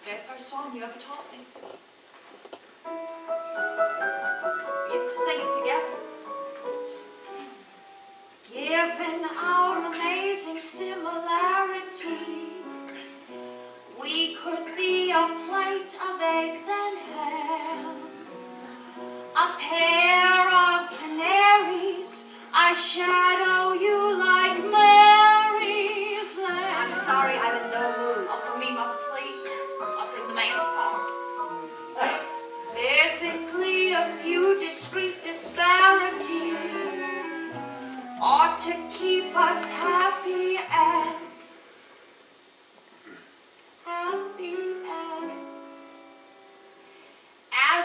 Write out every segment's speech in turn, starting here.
Very first song you ever taught me. We used to sing it together. Given our amazing similarities, we could be a plate of eggs and ham, a pair of canaries. I shadow you like Mary's lamb. I'm sorry, I'm in no mood. Oh, for me, Mother, please. I'll sing the man's part. Physically, a few discrete disparities ought to keep us happy as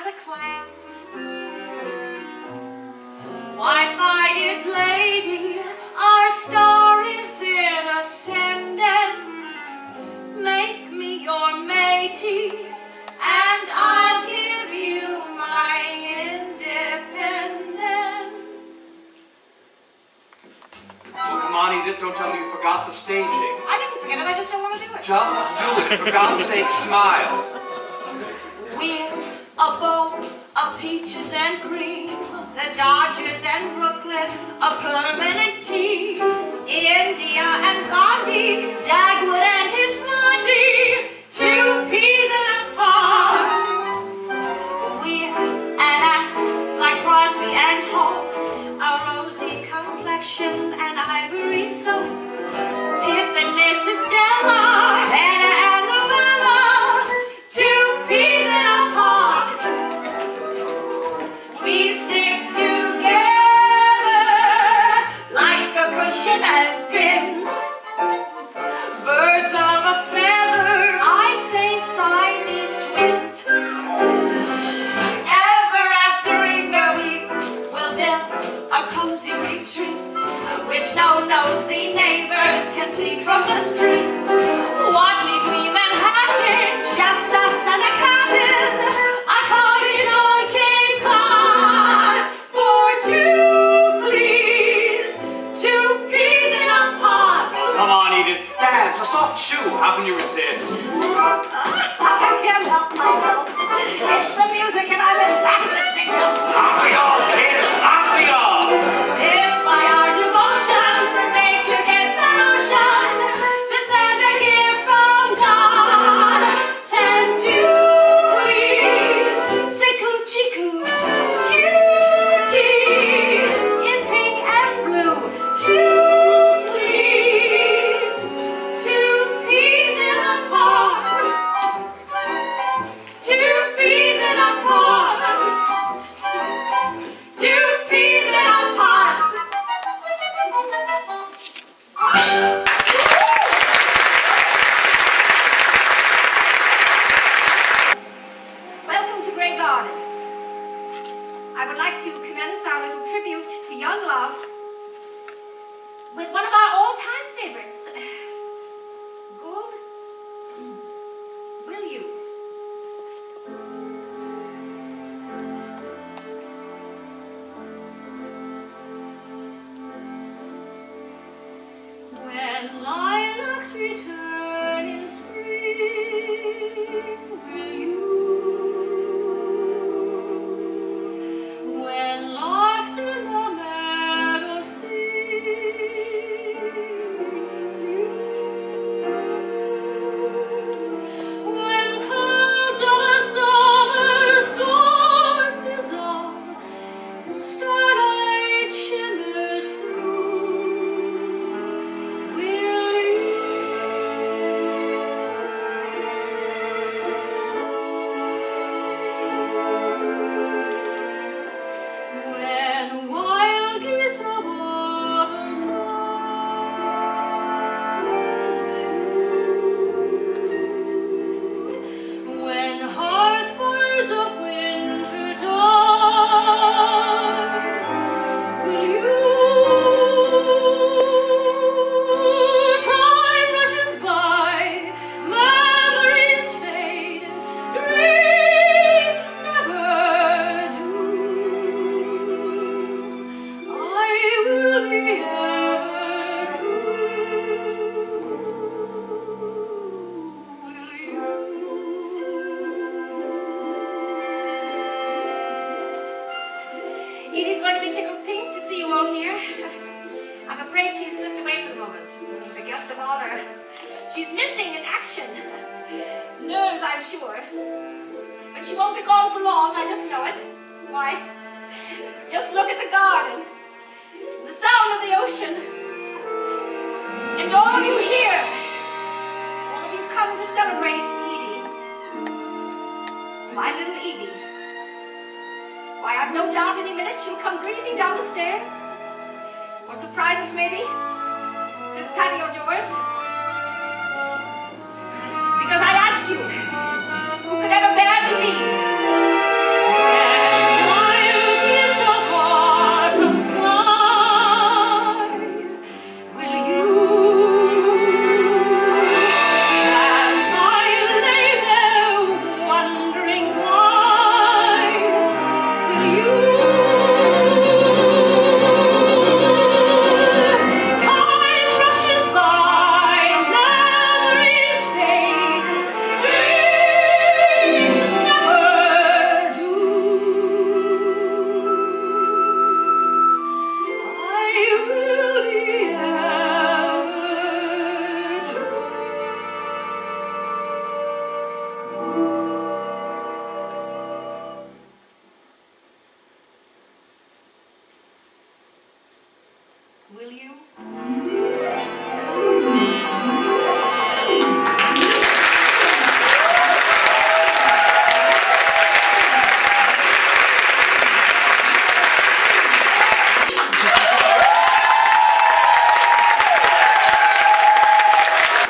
a clam. Why-fighted lady, our star is in ascendance. Make me your matey, and I'll give you my independence. Well, come on, Edith, don't tell me you forgot the staging. I didn't forget it, I just don't want to do it. Just do it. For God's sake, smile. We're a bowl of peaches and cream, the Dodgers and Brooklyn, a permanent team. India and Gandhi, Dagwood and his blondie, two peas in a pod. We're an act like Crosby and Hope, a rosy complexion and ivory soap. Pip and Mrs. Stella, Hannah and Luella, two peas in a pod. We stick together like a cushion and pins. Birds of a feather, I'd say Siamese twins. Ever after we will build a cozy retreat, which no nosy neighbors can see from the street. What need we Manhattan? Just us and a cabin, a cottage on Cape Cod for two, please, two peas in a pod. Come on, Edith. Dance, a soft shoe. How can you resist? I can't help myself. It's the music and I'm as fabulous victim. Aren't we all, kid? Aren't we all? If by our devotion nature gets an ocean to send a gift from God, send two, please, say coochie coo, cuties in pink and blue. Two, please, two peas in a pod, two peas in a pod, two peas in a pod. Welcome to Grey Gardens. I would like to commence our little tribute to young love with one of our all-time favorites. Gould, will you? When lilacs return in spring, will you? When larks in the meadow sing, will you? When clouds of a summer storm dissolve and starlight shimmers through, will you? really tickled pink to see you all here. I'm afraid she's slipped away for the moment. The guest of honor. She's missing in action. Nerves, I'm sure. But she won't be gone for long, I just know it. Why? Just look at the garden. The sound of the ocean. And all of you here. All of you come to celebrate Edie. My little Edie. Why, I've no doubt any minute she'll come breezing down the stairs. Or surprise us, maybe, through the patio doors. Because I ask you, who could ever bear to leave? Will you?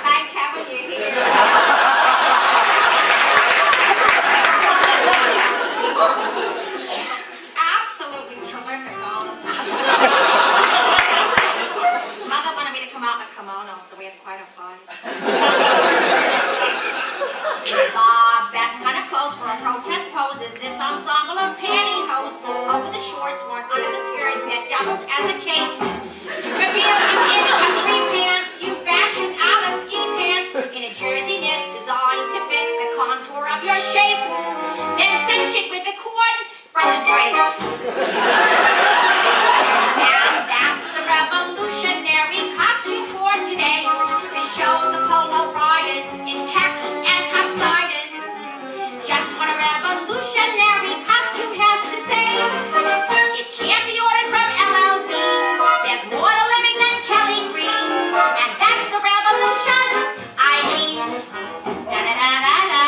Thank heaven you're here. Absolutely terrific, honestly. Mother wanted me to come out in a kimono, so we had quite a fun. Best kind of clothes for a protest pose is this ensemble of pantyhose pulled over the shorts, worn under the skirt, that doubles as a cape. To reveal you in capri pants, you fashioned out of ski pants, in a jersey knit designed to fit the contour of your shape. Then cinch it with the cord from the drape. And that's the revolutionary costume for today, to show the polo riders in khakis and topsiders just what a revolutionary costume has to say. It can't be ordered from LLB. There's more to living than Kelly Green, and that's the revolution. I mean, da-da-da-da-da.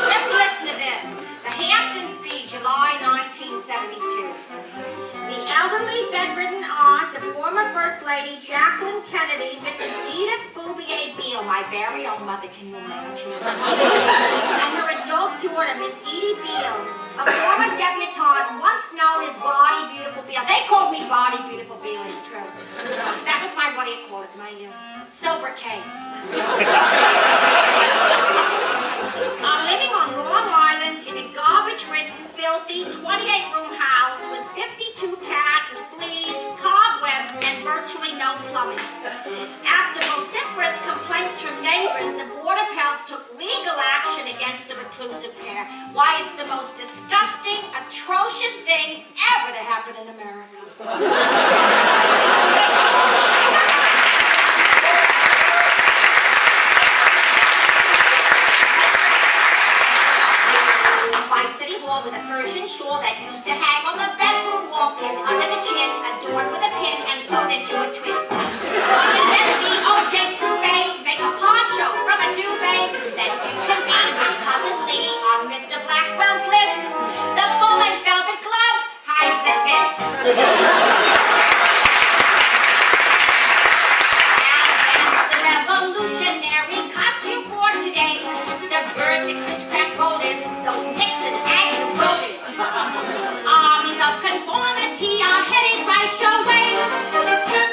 Just listen to this. The Hampton Speech, July 1972. The elderly bedridden aunt of former First Lady Jacqueline Kennedy, Mrs. Edith Bouvier Beale, my very own mother, can you imagine? And her adult daughter, Miss Edie Beale, a former debutante once known as Body Beautiful Beale. They called me Body Beautiful Beale, it's true. That was my, what do you call it, my sobriquet. I'm living on Long Island in a garbage-ridden, filthy 28-room house with 52 cats, fleas, cobwebs, and virtually no plumbing. After vociferous complaints from neighbors, the Board of Health took legal action against the reclusive pair. Why, it's the most disgusting, atrocious thing ever to happen in America. City wall with a Persian shawl that used to hang on the bedroom wall, pinned under the chin, adorned with a pin, and pulled into a twist. And then the O.J. Trouvé, make a poncho from a duvet, then you can be my cousin Lee on Mr. Blackwell's list. The full-length velvet glove hides the fist. And that's the revolutionary costume for today. Subvert the Chris-Craft voters, those Nixon and voters. Armies of conformity are heading right your way.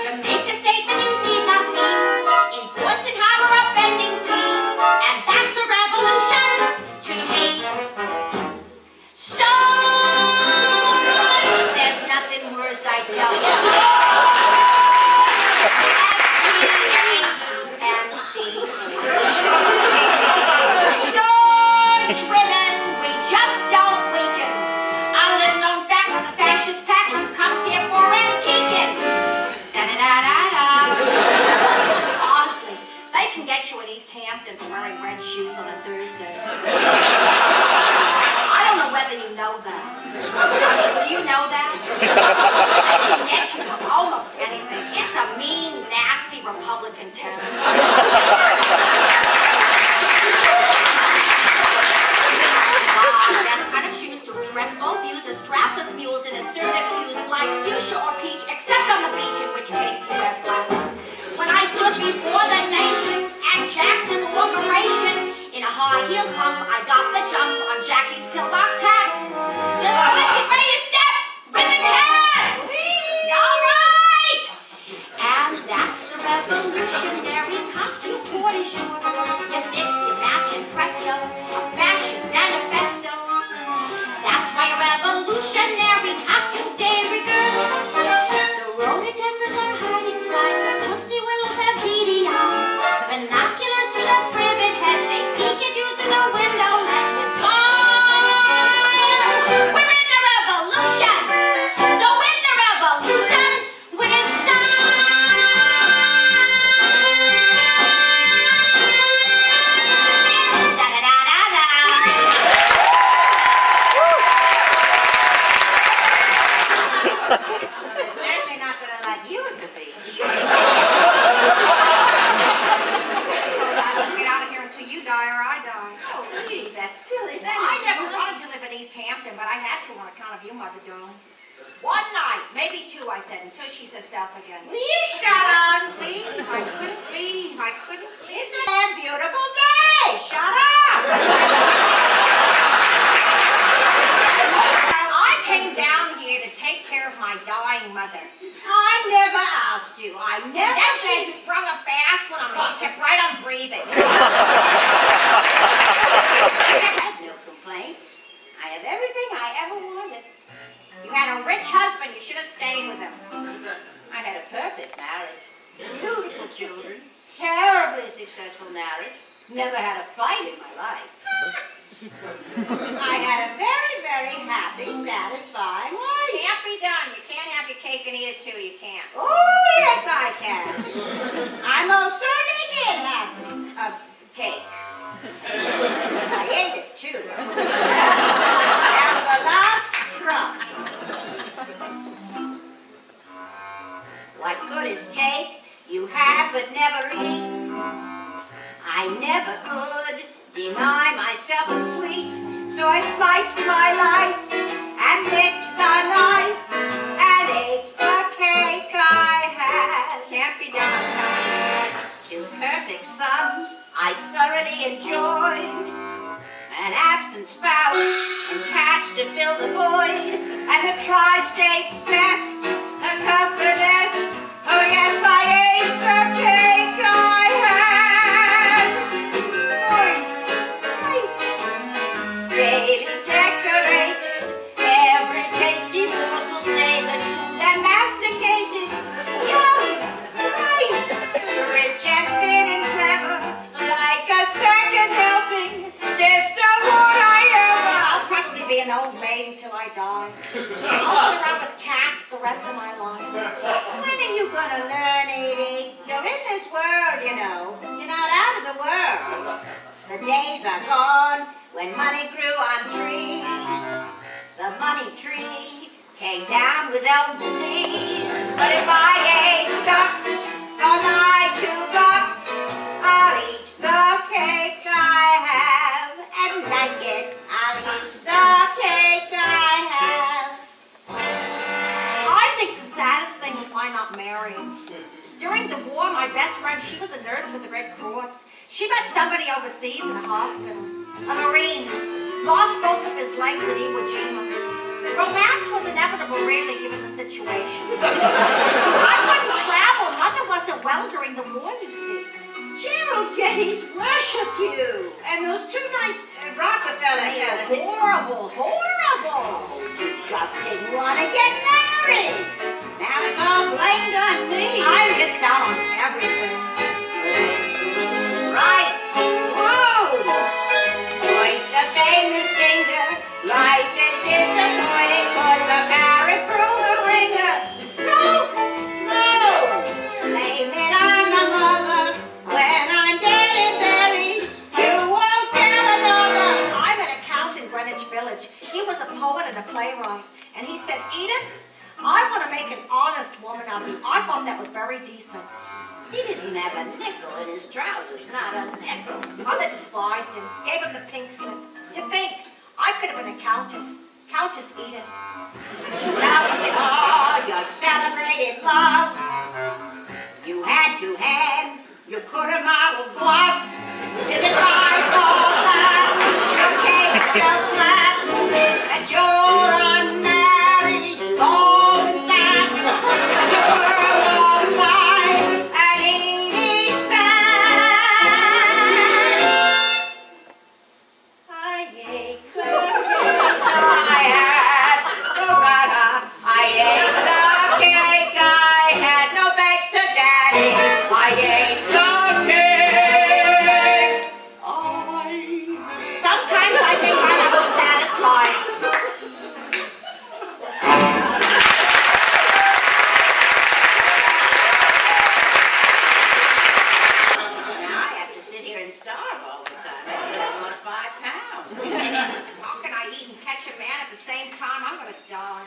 To make a statement you need not be in Boston Harbor or Bendington, and that's a revolution to me. Starch! There's nothing worse, I tell in town. Best kind of shoes to express both views as strapless mules and assertive hues like fuchsia or peach, except on the beach, in which case you wear flats. When I stood before the nation at Jackson inauguration, in a high heel pump, I got the jump on Jackie's pillbox hats. Just wanted ready to step with the cats. All right. And that's the revolutionary costume party short. You mix, you match, and presto, a fashion manifesto. That's why revolutionary costumes stay rigor. The rhododendrons are hiding spies, the pussy willows have beady eyes. Binoculars through the privet heads, they peek at you through the window ledge with eyes. We're in the revolution, so in the revolution, we're They're certainly not going to let you at the beach. I won't get out of here until you die or I die. Oh, Edie, that silly thing. I never wanted to live in East Hampton, but I had to on account of you, Mother Dawn. One night, maybe two, I said, until she said self again. Will you shut up, please? I couldn't leave. I couldn't leave. It's a beautiful day. Shut up. I came down here to take care of my dying mother. I never asked you. I And never then said. she sprung a fast one on me. She kept right on breathing. I have no complaints. I have everything I ever wanted. You had a rich husband. You should have stayed with him. I had a perfect marriage. Beautiful children. Terribly successful marriage. Never had a fight in my life. I had a very, very happy, satisfying life. Can't be done. You can't have your cake and eat it too. You can't. Oh, yes, I can. I most certainly did have a cake. I ate it, too. Down to the last crumb. What good is cake you have but never eat? I never could deny myself a sweet, so I sliced my life and licked the knife and ate the cake I had. Can't be done, I'm telling you. Two perfect sons I thoroughly enjoyed. An absent spouse and cats to fill the void, and the tri-state's best accompanist. Oh yes, I ate the cake I had. Moist, white, gaily decorated, every tasty morsel savored, chewed and masticated. Young, bright, rich and thin and clever, like a second helping. Sister, would I ever? I'll probably be an old maid until I die. I'll sit around with cats the rest of my life. When are you gonna learn, Edie? You're in this world, you know. You're not out of the world. The days are gone when money grew on trees. The money tree came down with elm disease. But if I ate ducks for my $2, I'll eat the cake I have and like it. I'll eat the cake I have. I think the saddest thing was my not marrying. During the war, my best friend, she was a nurse with the Red Cross. She met somebody overseas in a hospital, a Marine, lost both of his legs at Iwo Jima. Romance was inevitable, really, given the situation. I couldn't travel. Mother wasn't well during the war, you see. Gerald Geddes worship you. And those two nice Rockefeller fellas. Horrible, horrible. You just didn't want to get married. Now it's all blamed on me. I missed out on everything. Right. Whoa. Point the famous finger. Life is disappointing. Put the parrot through the ringer. So low. Blame it on the mother. When I'm dead and buried, you won't get another. I met a count in Greenwich Village. He was a poet and a playwright. And he said, Edith, home that was very decent. He didn't have a nickel in his trousers, not a nickel. Mother despised him, gave him the pink slip. To think, I could have been a countess. Countess Edith. Loving all your celebrated loves. You had two hands, you could have modeled gloves. Is it right or that your cake fell flat? That you're unmarried, all that the world was mine and Edie sad. I ate the cake I had, I ate the cake I had, no thanks to Daddy. I ate the cake. Sometimes I think I have the saddest life. Now I have to sit here and starve all the time. I lost 5 pounds. How can I eat and catch a man at the same time? I'm gonna die.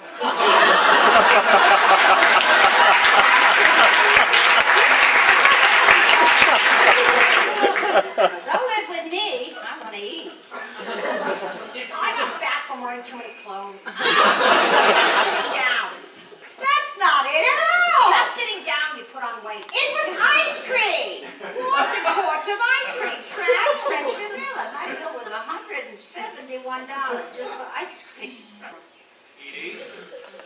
Don't live with me. I want to eat. I got fat from wearing too many clothes. Sitting down. That's not it at all. Just sitting down, you put on weight. It was ice cream. Quarts and quarts of ice cream. Trash French vanilla. My bill was $171 just for ice cream. Edie?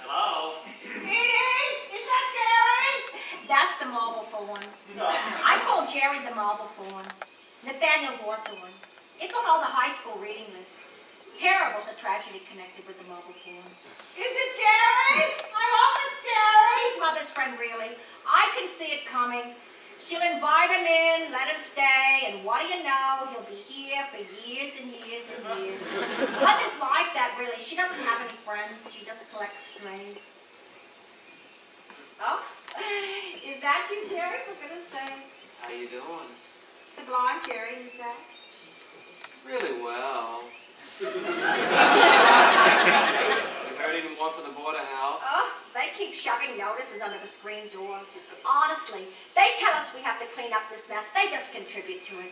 Hello? Edie, is that Jerry? That's the marble thorn. I call Jerry the marble thorn. Nathaniel Hawthorne. It's on all the high school reading lists. Terrible, the tragedy connected with the marble thorn. Is it Jerry? I hope it's Jerry. He's mother's friend, really. I can see it coming. She'll invite him in, let him stay, and what do you know? He'll be here for years and years and years. Mother's like that, really. She doesn't have any friends. She just collects strays. Oh, is that you, Jerry? For goodness sake. How you doing? Sublime, Jerry, you say? Really well. You heard any more from the Board of Health? Oh, they keep shoving notices under the screen door. Honestly, they tell us we have to clean up this mess. They just contribute to it.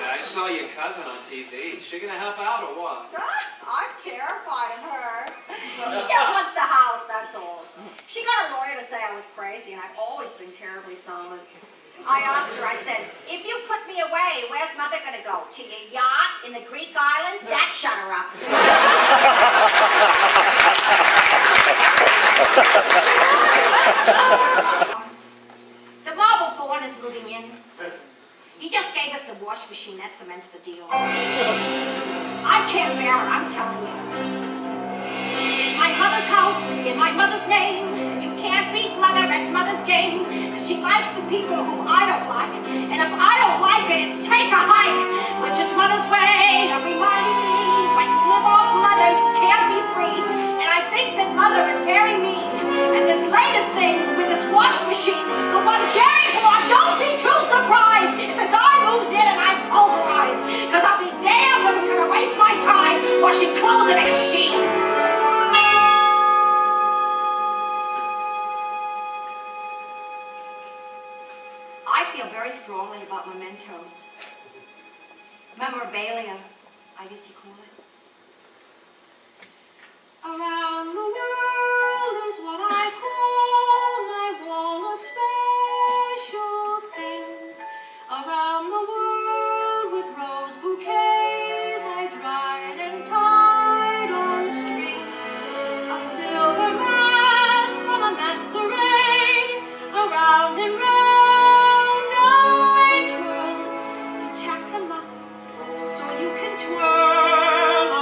I saw your cousin on TV. She gonna help out or what? I'm terrified of her. She just wants the house, that's all. She got a lawyer to say I was crazy, and I've always been terribly solid. I asked her, I said, if you put me away, where's Mother gonna go? To your yacht in the Greek islands? That shut her up. The marble thorn is moving in. He just gave us the wash machine. That cements the deal. I can't bear it, I'm telling you. It's my mother's house, in my mother's name. You can't beat Mother at Mother's game. Cause she likes the people who I don't like. And if I don't like it, it's take a hike. Which is Mother's way of reminding me, when you live off Mother, you can't be free. And I think that Mother is very mean. And this latest thing with this wash machine, the one Jerry bought, don't be too surprised if the guy moves in and I'm pulverized. Cause I'll be damned if I'm gonna waste my time washing clothes in a machine. I feel very strongly about mementos. Memorabilia, I guess you call it. Around the world is what I call my wall of special things. Around the world with rose bouquets I dried and tied on strings. A silver mask from a masquerade. Around and round I twirled. You tack them up so you can twirl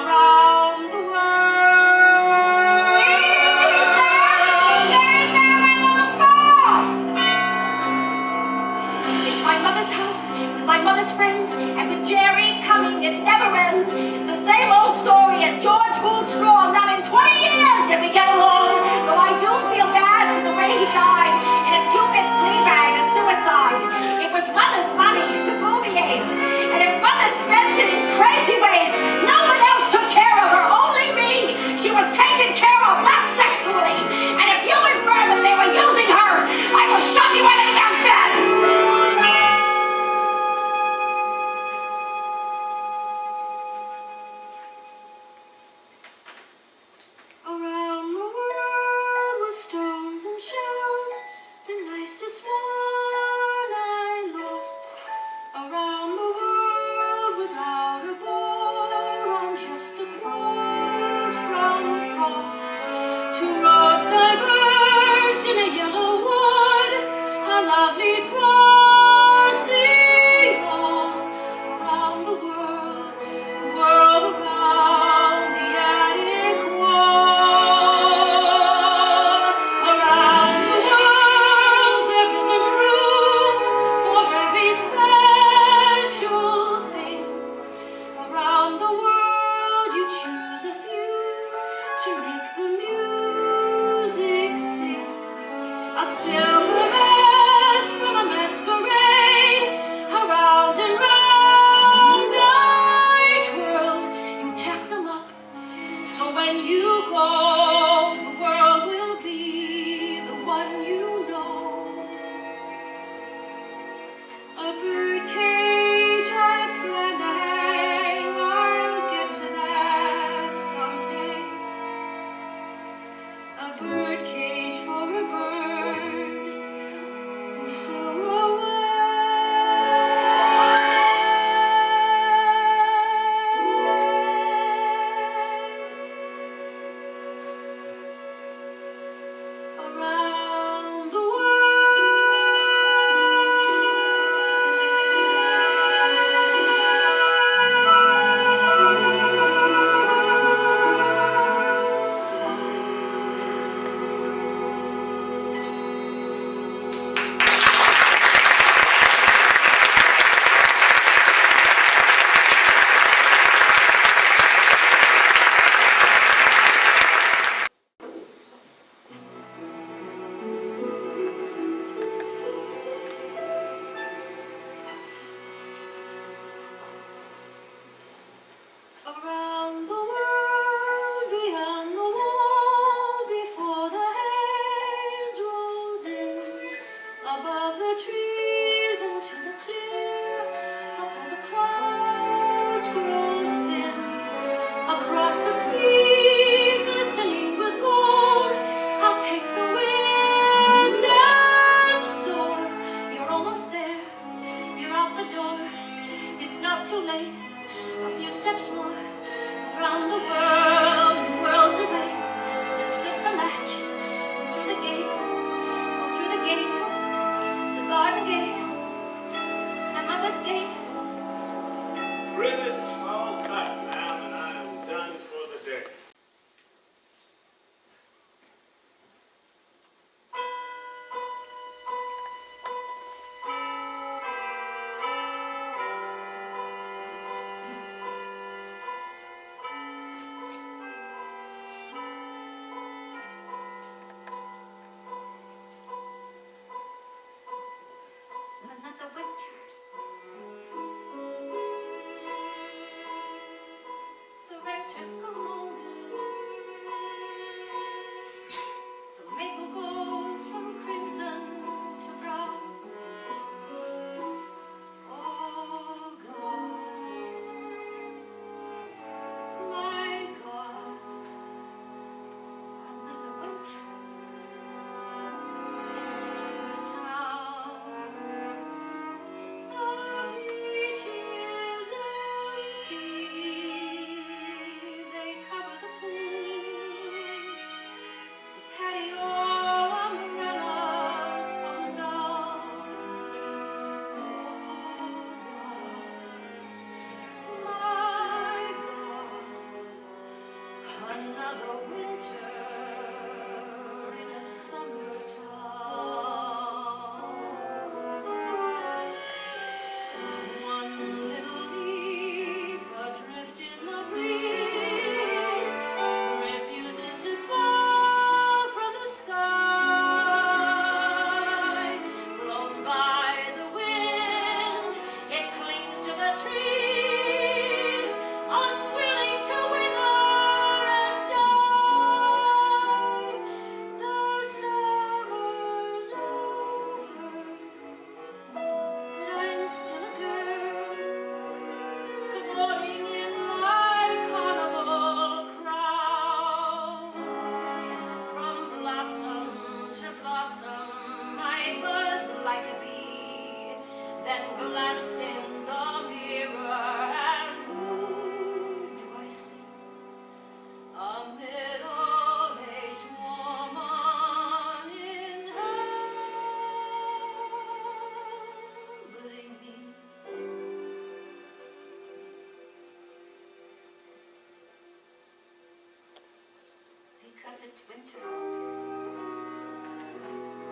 it's winter.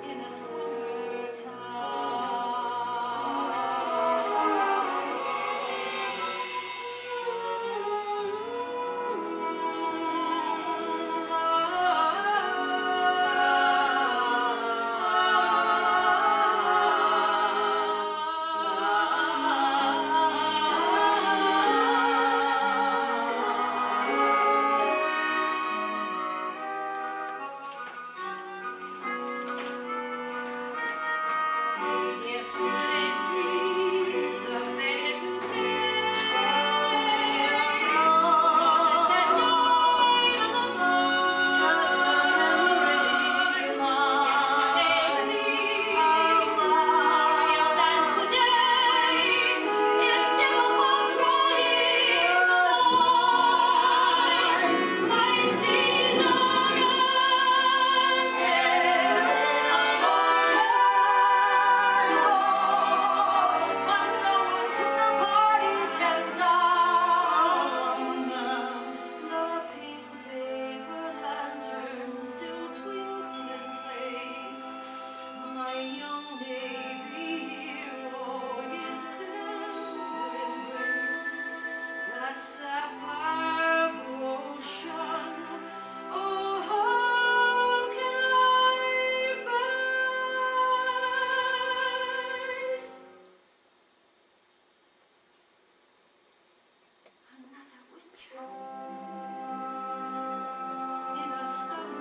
In a summertime. Yesterday's dreams are faded bouquets. Roses that died on the bust of memory. Yesterday's seeds are real than today. It's difficult trying my season but no one to the party till dawn. The pink paper lanterns still twinkle in place. My young Navy hero, his tender embrace, that sapphire ocean. Oh, how can I face another winter in a summer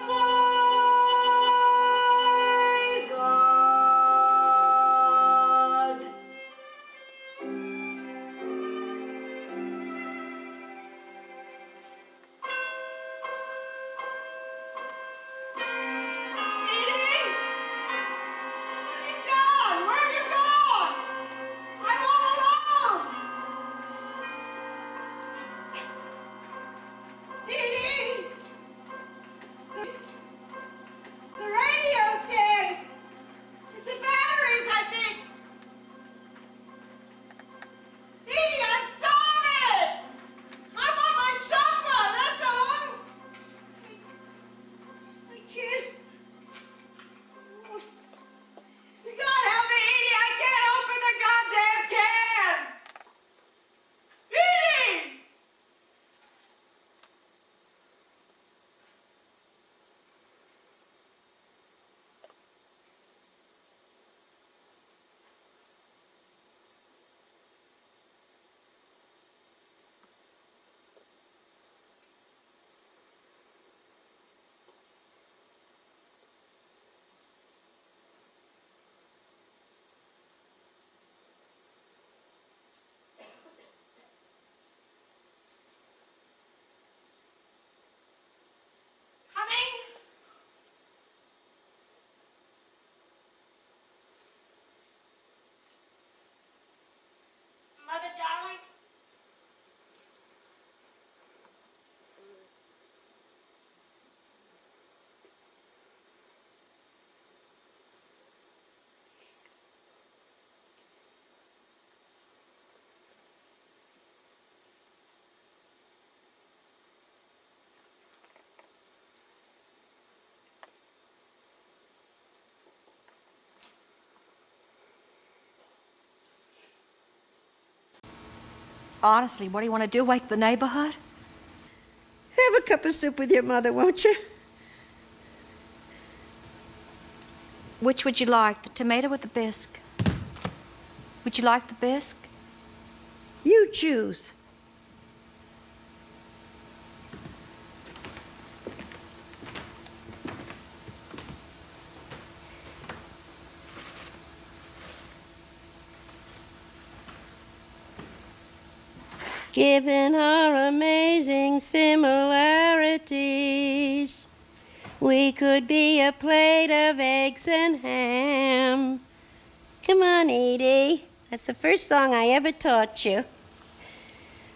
My God. Edie! Where you gone? Where you gone? I'm all alone! Edie! The radio's dead! It's the batteries, I think! Edie, I'm starving! I'm on my supper, that's all! I can't... You gotta help me, Edie! I can't open the goddamn can! Edie! Coming? Mother, darling? Honestly, what do you want to do? Wake the neighborhood? Have a cup of soup with your mother, won't you? Which would you like, the tomato or the bisque? Would you like the bisque? You choose. Given our amazing similarities, we could be a plate of eggs and ham. Come on, Edie. That's the first song I ever taught you.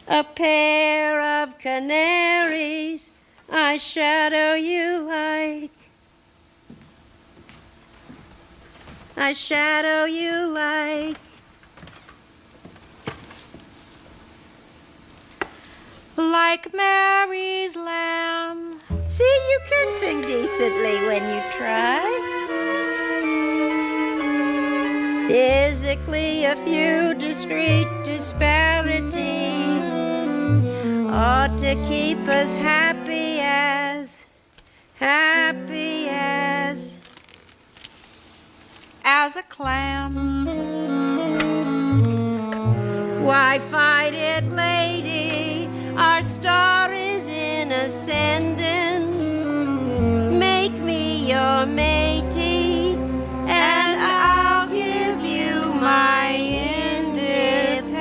a pair of canaries I shadow you like. I shadow you like. Like Mary's lamb. See, you can sing decently when you try. Physically, a few discrete disparities ought to keep us happy as a clam. Why fight it, lady? Our star is in ascendance. Make me your matey, and I'll give you my independence.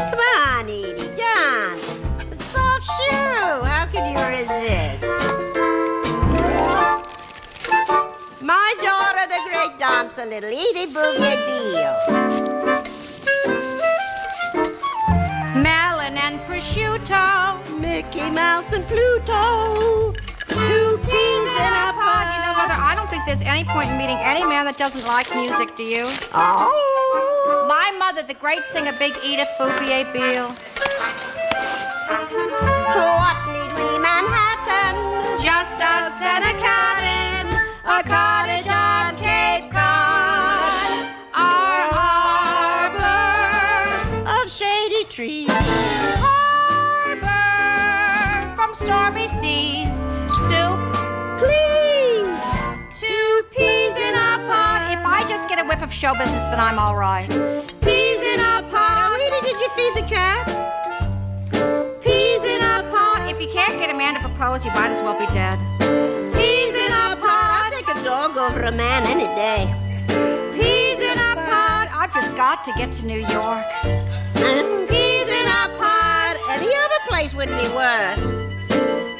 Come on, Edie, dance. A soft shoe, how can you resist? My daughter, the great dancer, little Edie Bouvier-Beale. Melon and prosciutto. Mickey Mouse and Pluto. 2 peas in a pod. You know, Mother, I don't think there's any point in meeting any man that doesn't like music, do you? Oh. My mother, the great singer, Big Edith Bouvier-Beale. What need we, Manhattan? Just us and a cat in a cottage on Cape Cod. Our harbor Of shady trees. harbor from stormy seas. Soup, Please. 2 peas in a pod. If I just get a whiff of show business, then I'm all right. Peas in a pot. Edie, did you feed the cat? Peas in a pot. If you can't get a man to propose, you might as well be dead. Peas in a pot. I'll take a dog over a man any day. Peas in a pod. I've just got to get to New York. Peas in a pod. Any other place wouldn't be worse.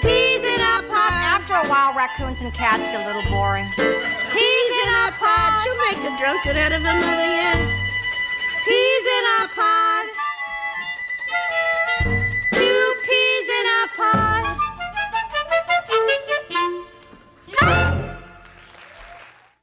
Peas in a pod. After a while, raccoons and cats get a little boring. Peas in a pod. She'll make a drunkard out of her mother yet. Peas in a pod.